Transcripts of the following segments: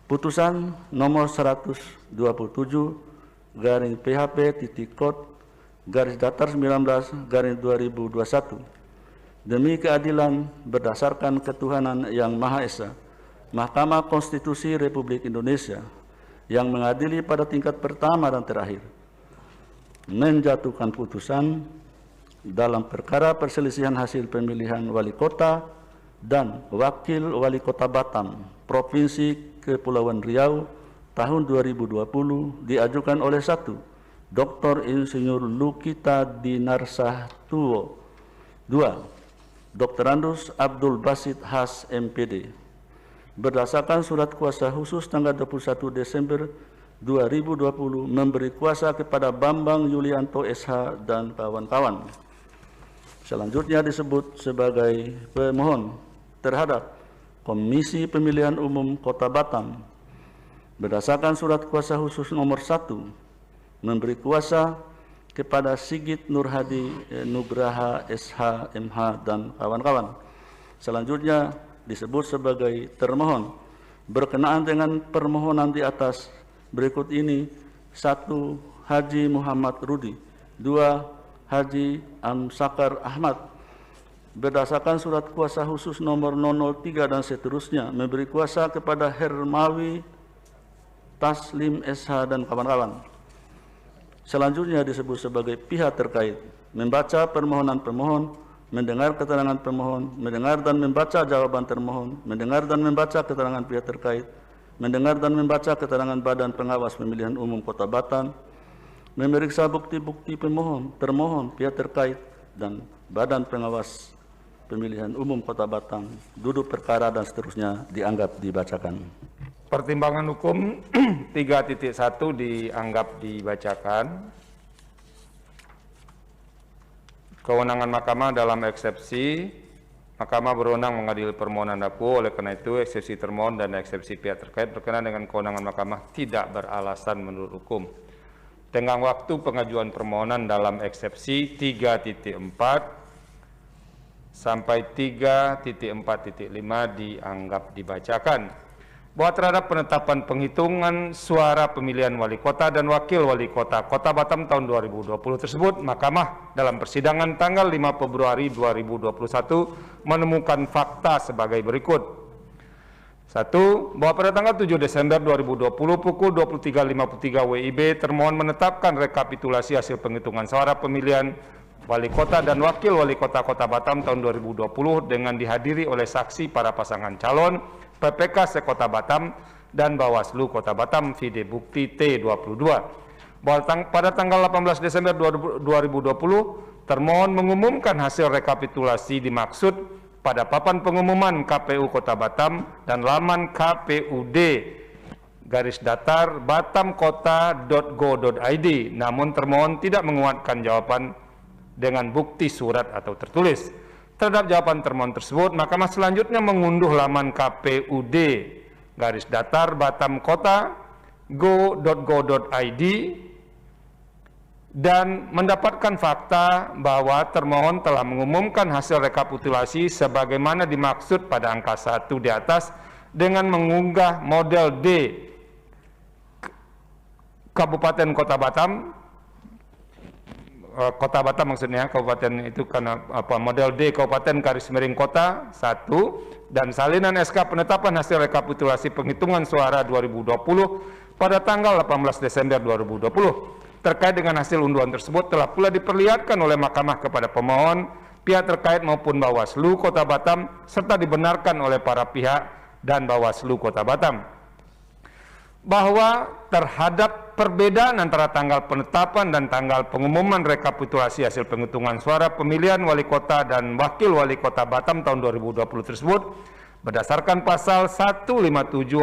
Putusan nomor 127 garing PHP titik kod garis datar 19 garing 2021 demi keadilan berdasarkan ketuhanan yang Maha Esa, Mahkamah Konstitusi Republik Indonesia yang mengadili pada tingkat pertama dan terakhir menjatuhkan putusan dalam perkara perselisihan hasil pemilihan wali kota dan wakil wali kota Batam, Provinsi Kepulauan Riau tahun 2020 diajukan oleh 1. Dr. Insinyur Lukita Dinarsah Tuwo. 2. Dr. Andus Abdul Basit Has MPD. Berdasarkan surat kuasa khusus tanggal 21 Desember 2020 memberi kuasa kepada Bambang Yulianto SH dan kawan-kawan. Selanjutnya disebut sebagai pemohon terhadap Komisi Pemilihan Umum Kota Batam berdasarkan surat kuasa khusus nomor 1 memberi kuasa kepada Sigit Nurhadi Nugraha SH MH dan kawan-kawan. Selanjutnya disebut sebagai termohon berkenaan dengan permohonan di atas berikut ini: 1. Haji Muhammad Rudi, 2. Haji Amsakar Ahmad berdasarkan surat kuasa khusus nomor 003 dan seterusnya memberi kuasa kepada Hermawi Taslim SH dan kawan-kawan. Selanjutnya disebut sebagai pihak terkait membaca permohonan pemohon, mendengar keterangan pemohon, mendengar dan membaca jawaban termohon, mendengar dan membaca keterangan pihak terkait, mendengar dan membaca keterangan Badan Pengawas Pemilihan Umum Kota Batam, memeriksa bukti-bukti pemohon, termohon, pihak terkait, dan Badan Pengawas Pemilihan Umum Kota Batam, duduk perkara dan seterusnya dianggap dibacakan. Pertimbangan hukum 3.1 dianggap dibacakan. Kewenangan Mahkamah dalam eksepsi, Mahkamah berwenang mengadili permohonan dakwa, oleh karena itu eksepsi termohon dan eksepsi pihak terkait berkenaan dengan kewenangan Mahkamah tidak beralasan menurut hukum. Tenggang waktu pengajuan permohonan dalam eksepsi 3.4 sampai 3.4.5 dianggap dibacakan. Bahwa terhadap penetapan penghitungan suara pemilihan wali kota dan wakil wali kota Kota Batam tahun 2020 tersebut, Mahkamah dalam persidangan tanggal 5 Februari 2021 menemukan fakta sebagai berikut. 1. Bahwa pada tanggal 7 Desember 2020 pukul 23.53 WIB termohon menetapkan rekapitulasi hasil penghitungan suara pemilihan wali kota dan wakil wali kota Kota Batam tahun 2020 dengan dihadiri oleh saksi para pasangan calon, PPK Sekota Batam dan Bawaslu Kota Batam, vide bukti T22. Bahwa pada tanggal 18 Desember 2020 termohon mengumumkan hasil rekapitulasi dimaksud pada papan pengumuman KPU Kota Batam dan laman KPUD _batamkota.go.id, namun termohon tidak menguatkan jawaban dengan bukti surat atau tertulis. Terhadap jawaban termohon tersebut, Mahkamah selanjutnya mengunduh laman KPUD _batamkota.go.id dan mendapatkan fakta bahwa termohon telah mengumumkan hasil rekapitulasi sebagaimana dimaksud pada angka 1 di atas dengan mengunggah model D Kabupaten Kota Batam, Kota Batam maksudnya, kabupaten itu karena model D Kabupaten garis miring Kota 1, dan salinan SK penetapan hasil rekapitulasi penghitungan suara 2020 pada tanggal 18 Desember 2020. Terkait dengan hasil unduhan tersebut telah pula diperlihatkan oleh Mahkamah kepada pemohon, pihak terkait maupun Bawaslu Kota Batam, serta dibenarkan oleh para pihak dan Bawaslu Kota Batam bahwa terhadap perbedaan antara tanggal penetapan dan tanggal pengumuman rekapitulasi hasil penghitungan suara pemilihan wali kota dan wakil wali kota Batam tahun 2020 tersebut berdasarkan pasal 157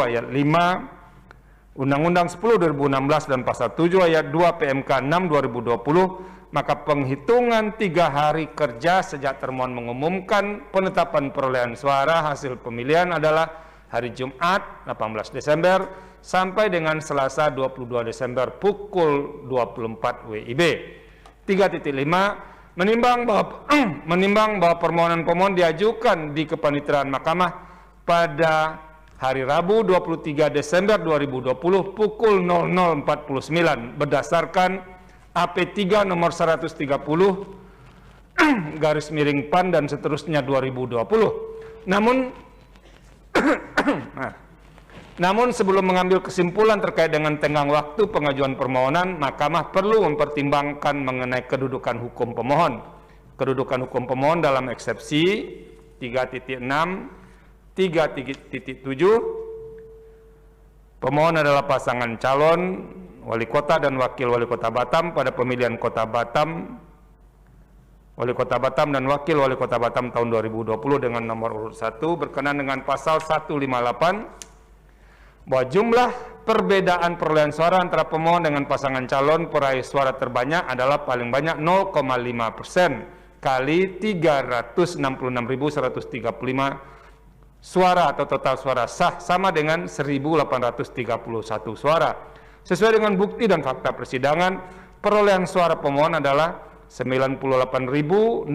ayat 5 Undang-Undang 10 2016 dan pasal 7 ayat 2 PMK 6 2020, maka penghitungan 3 hari kerja sejak termohon mengumumkan penetapan perolehan suara hasil pemilihan adalah hari Jumat 18 Desember sampai dengan Selasa 22 Desember pukul 24 WIB. 3.5 menimbang bahwa permohonan pemohon diajukan di kepaniteraan Mahkamah pada hari Rabu 23 Desember 2020 pukul 00.49 berdasarkan AP3 nomor 130 garis miring PAN dan seterusnya 2020. Namun sebelum mengambil kesimpulan terkait dengan tenggang waktu pengajuan permohonan, Mahkamah perlu mempertimbangkan mengenai kedudukan hukum pemohon. Kedudukan hukum pemohon dalam eksepsi 3.6, 3.7, pemohon adalah pasangan calon wali kota dan wakil wali kota Batam pada pemilihan kota Batam, wali kota Batam dan wakil wali kota Batam tahun 2020 dengan nomor urut 1 berkenan dengan pasal 158 bahwa jumlah perbedaan perolehan suara antara pemohon dengan pasangan calon peraih suara terbanyak adalah paling banyak 0,5% kali 366.135 suara atau total suara sah sama dengan 1.831 suara. Sesuai dengan bukti dan fakta persidangan, perolehan suara pemohon adalah 98.638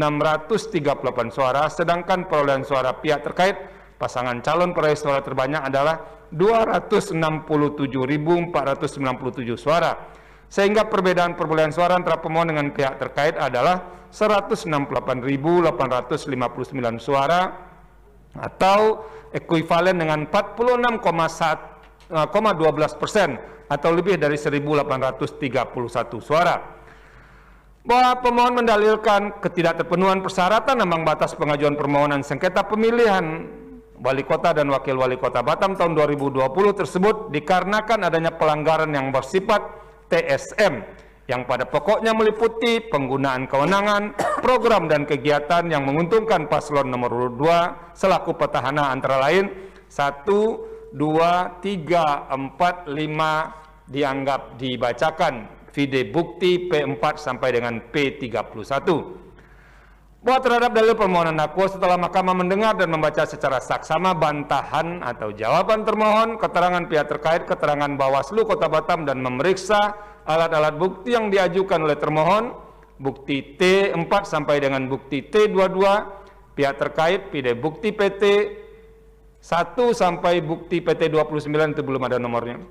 suara, sedangkan perolehan suara pihak terkait pasangan calon peraih suara terbanyak adalah 267.497 suara. Sehingga perbedaan perolehan suara antara pemohon dengan pihak terkait adalah 168.859 suara atau ekuivalen dengan 46,12% atau lebih dari 1.831 suara. Bahwa pemohon mendalilkan ketidakterpenuhan persyaratan ambang batas pengajuan permohonan sengketa pemilihan wali kota dan wakil wali kota Batam tahun 2020 tersebut dikarenakan adanya pelanggaran yang bersifat TSM yang pada pokoknya meliputi penggunaan kewenangan, program dan kegiatan yang menguntungkan paslon nomor urut 2 selaku petahana antara lain 1, 2, 3, 4, 5 dianggap dibacakan vide bukti P4 sampai dengan P31. Bahwa terhadap dalil permohonan dakwa setelah Mahkamah mendengar dan membaca secara saksama bantahan atau jawaban termohon, keterangan pihak terkait, keterangan Bawaslu Kota Batam dan memeriksa alat-alat bukti yang diajukan oleh termohon, bukti T4 sampai dengan bukti T22, pihak terkait, pide bukti PT 1 sampai bukti PT 29 itu belum ada nomornya.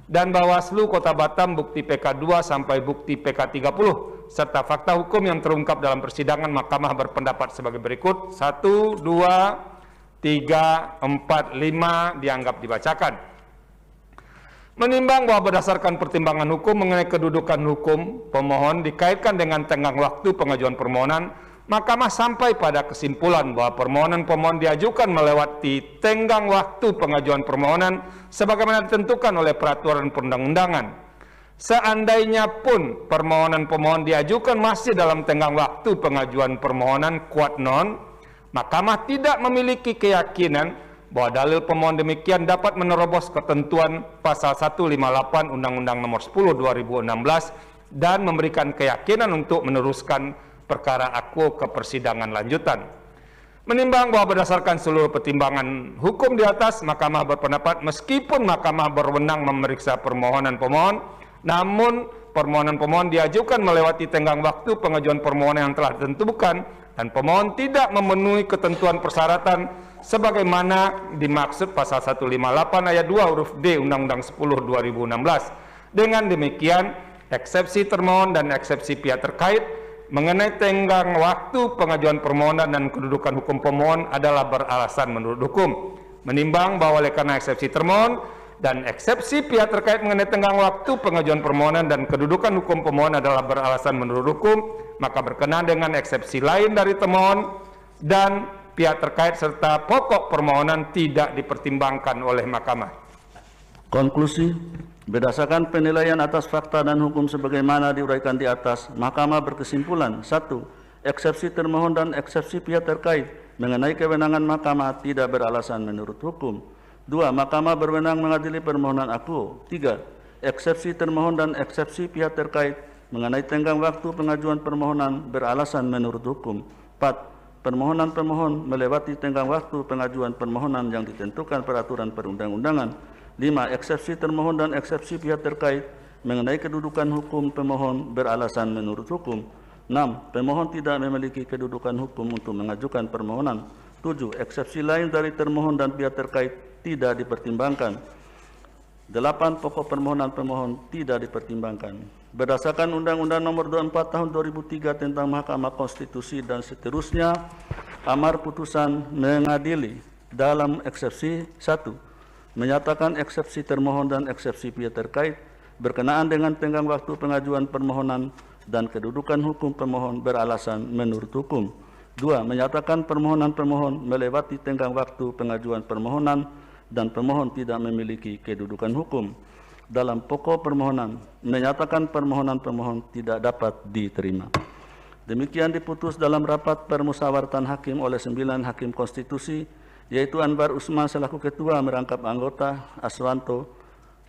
Dan Bawaslu Kota Batam bukti PK2 sampai bukti PK30 serta fakta hukum yang terungkap dalam persidangan. Mahkamah berpendapat sebagai berikut: 1, 2, 3, 4, 5 dianggap dibacakan. Menimbang bahwa berdasarkan pertimbangan hukum mengenai kedudukan hukum pemohon dikaitkan dengan tenggang waktu pengajuan permohonan, Mahkamah sampai pada kesimpulan bahwa permohonan pemohon diajukan melewati tenggang waktu pengajuan permohonan sebagaimana ditentukan oleh peraturan perundang-undangan. Seandainya pun permohonan pemohon diajukan masih dalam tenggang waktu pengajuan permohonan kuat non, Mahkamah tidak memiliki keyakinan bahwa dalil pemohon demikian dapat menerobos ketentuan pasal 158 Undang-Undang Nomor 10 2016 dan memberikan keyakinan untuk meneruskan perkara akuo ke persidangan lanjutan. Menimbang bahwa berdasarkan seluruh pertimbangan hukum di atas, Mahkamah berpendapat meskipun Mahkamah berwenang memeriksa permohonan pemohon, namun permohonan pemohon diajukan melewati tenggang waktu pengajuan permohonan yang telah ditentukan dan pemohon tidak memenuhi ketentuan persyaratan sebagaimana dimaksud pasal 158 ayat 2 huruf D Undang-Undang 10 2016. Dengan demikian, eksepsi termohon dan eksepsi pihak terkait mengenai tenggang waktu pengajuan permohonan dan kedudukan hukum pemohon adalah beralasan menurut hukum. Menimbang bahwa oleh karena eksepsi termohon dan eksepsi pihak terkait mengenai tenggang waktu pengajuan permohonan dan kedudukan hukum pemohon adalah beralasan menurut hukum, maka berkenaan dengan eksepsi lain dari termohon dan pihak terkait serta pokok permohonan tidak dipertimbangkan oleh Mahkamah. Konklusi, berdasarkan penilaian atas fakta dan hukum sebagaimana diuraikan di atas, Mahkamah berkesimpulan: 1. Eksepsi termohon dan eksepsi pihak terkait mengenai kewenangan Mahkamah tidak beralasan menurut hukum. 2. Mahkamah berwenang mengadili permohonan akuo. 3. Eksepsi termohon dan eksepsi pihak terkait mengenai tenggang waktu pengajuan permohonan beralasan menurut hukum. 4. Permohonan pemohon melewati tenggang waktu pengajuan permohonan yang ditentukan peraturan perundang-undangan. 5. Eksepsi termohon dan eksepsi pihak terkait mengenai kedudukan hukum pemohon beralasan menurut hukum. 6. Pemohon tidak memiliki kedudukan hukum untuk mengajukan permohonan. 7. Eksepsi lain dari termohon dan pihak terkait tidak dipertimbangkan. 8 pokok permohonan pemohon tidak dipertimbangkan. Berdasarkan Undang-Undang Nomor 24 Tahun 2003 tentang Mahkamah Konstitusi dan seterusnya, amar putusan mengadili dalam eksepsi 1, menyatakan eksepsi termohon dan eksepsi pihak terkait berkenaan dengan tenggang waktu pengajuan permohonan dan kedudukan hukum pemohon beralasan menurut hukum. 2, menyatakan permohonan pemohon melewati tenggang waktu pengajuan permohonan dan pemohon tidak memiliki kedudukan hukum. Dalam pokok permohonan, menyatakan permohonan pemohon tidak dapat diterima. Demikian diputus dalam rapat permusyawaratan hakim oleh 9 hakim konstitusi, yaitu Anwar Usman selaku ketua, merangkap anggota Aswanto,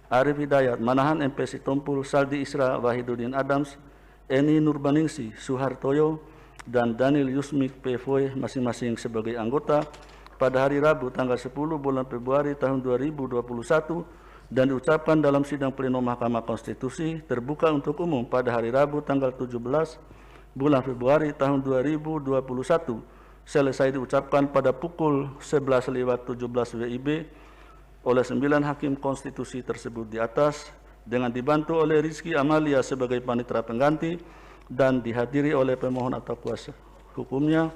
Arif Hidayat, Manahan MP Sitompul, Saldi Isra, Wahiduddin Adams, Eni Nurbaningsi, Suhartoyo, dan Daniel Yusmik P. masing-masing sebagai anggota pada hari Rabu tanggal 10 bulan Februari tahun 2021 dan diucapkan dalam sidang pleno Mahkamah Konstitusi terbuka untuk umum pada hari Rabu tanggal 17 bulan Februari tahun 2021 selesai diucapkan pada pukul 11:17 WIB oleh 9 hakim konstitusi tersebut di atas dengan dibantu oleh Rizky Amalia sebagai panitera pengganti dan dihadiri oleh pemohon atau kuasa hukumnya,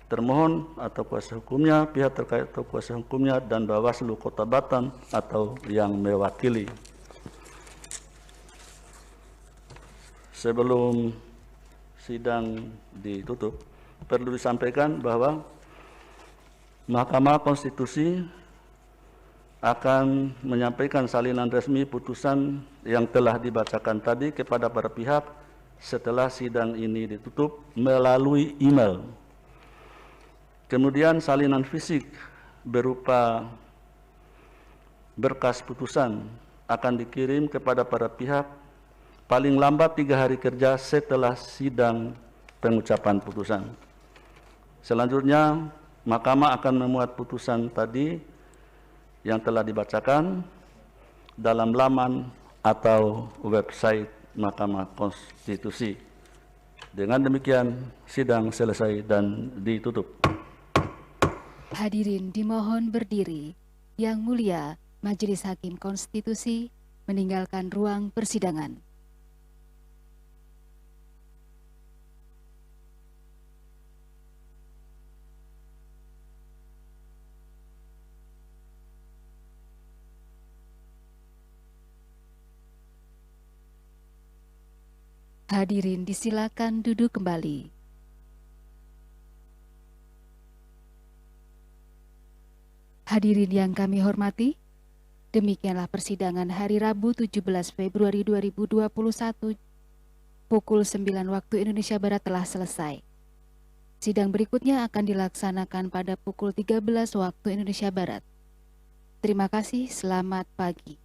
termohon atau kuasa hukumnya, pihak terkait atau kuasa hukumnya, dan Bawaslu Kota Batam atau yang mewakili. Sebelum sidang ditutup, perlu disampaikan bahwa Mahkamah Konstitusi akan menyampaikan salinan resmi putusan yang telah dibacakan tadi kepada para pihak setelah sidang ini ditutup melalui email. Kemudian salinan fisik berupa berkas putusan akan dikirim kepada para pihak paling lambat 3 hari kerja setelah sidang pengucapan putusan. Selanjutnya, Mahkamah akan memuat putusan tadi yang telah dibacakan dalam laman atau website Mahkamah Konstitusi. Dengan demikian, sidang selesai dan ditutup. Hadirin dimohon berdiri. Yang mulia, Majelis Hakim Konstitusi meninggalkan ruang persidangan. Hadirin disilakan duduk kembali. Hadirin yang kami hormati, demikianlah persidangan hari Rabu 17 Februari 2021 pukul 9 waktu Indonesia Barat telah selesai. Sidang berikutnya akan dilaksanakan pada pukul 13 waktu Indonesia Barat. Terima kasih, selamat pagi.